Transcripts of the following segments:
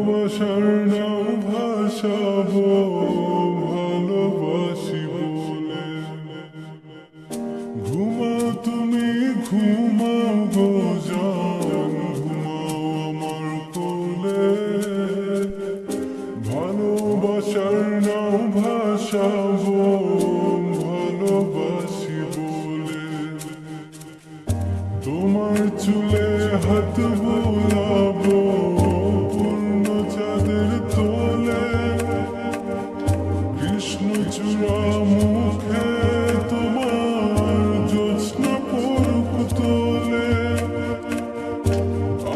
ভালোবাসার নাও ভাসাবো ভালোবাসি বলে। ঘুমাও তুমি ঘুমাও গো জান, ঘুমাও আমার কোলে। ভালোবাসার নাও ভাসাবো ভালোবাসি বলে। তোমার চুলে হাত বোলাবো পূর্ণ চাঁদের তোলে। কৃষ্ণচূড়া মুখে তোমার জ্যোৎস্না পড়ুক তোলে।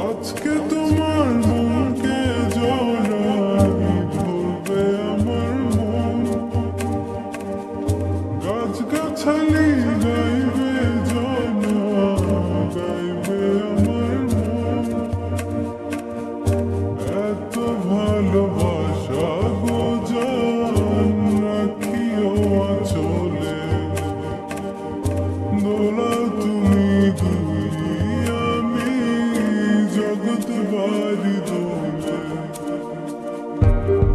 আজকে তোমার মনকে জড়াই ধরবে আমার মন। গাছ গাছালি গাইবে জনা, গাইবে আমার মন। এত ভালোবাসা গো জান রাখিও আঁচলে। দোলাও তুমি দুই আমি জগৎ বাড়ি দোলে।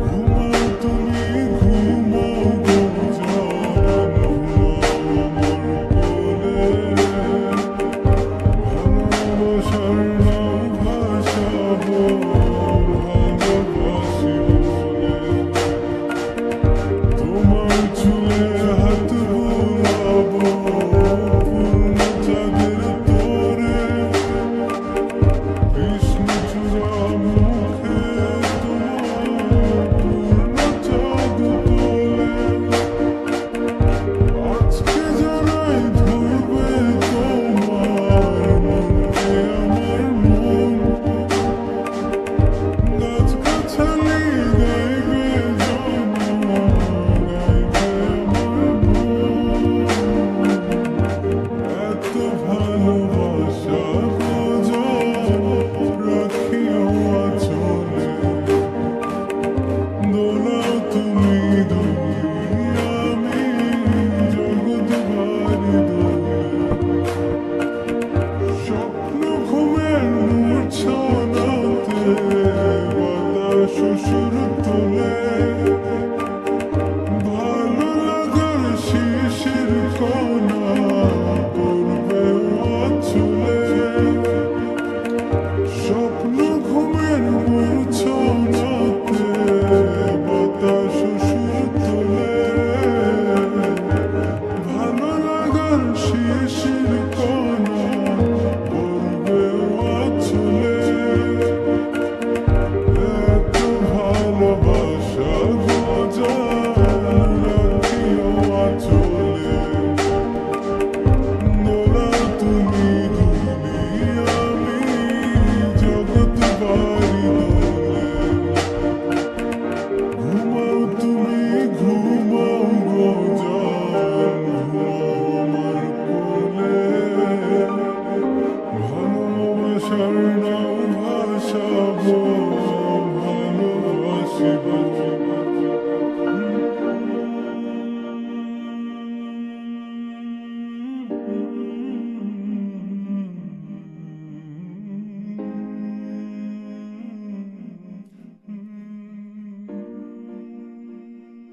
ঘুমাও তুমি ঘুমাও গো জান, ঘুমাও আমার কোলে। ভালোবাসার নাও ভাসাবো ভালোবাসি বলে। তোমার চুলে হাত বোলাবো পূর্ণ চাঁদের তোরে। কৃষ্ণচূড়া মুখে তোমার পূর্ণ চাঁদ তোলে। আজকে জানাই ধরবে তোমার মনকে আমার মন। গাছ গাছালি গাইবে জনা, গাইবে আমার মন। এত ভালোবাসা গো জান রাখিও আঁচলে। দোলাও তুমি দুই আমি জগৎ বাড়ি দোলে। স্বপ্ন ঘুমের মূর্ছনাতে বাতাস সুর তোলে। ভালো লাগার শিশির কণা পড়বে আঁচলে। স্বপ্ন ঘুমের মূর্ছনাতে বাতাস সুর তোলে। ভালো লাগার শিশির কণা পড়বে আঁচলে। এত ভালোবাসা গো জান রাখিও আঁচলে। দোলাও তুমি দুই আমি জগৎ বাড়ি দোলে। ঘুমাও তুমি ঘুমাও গো জান, ঘুমাও আমার কোলে। ভালোবাসার নাও ভাসাবো ভালোবাসি বলে।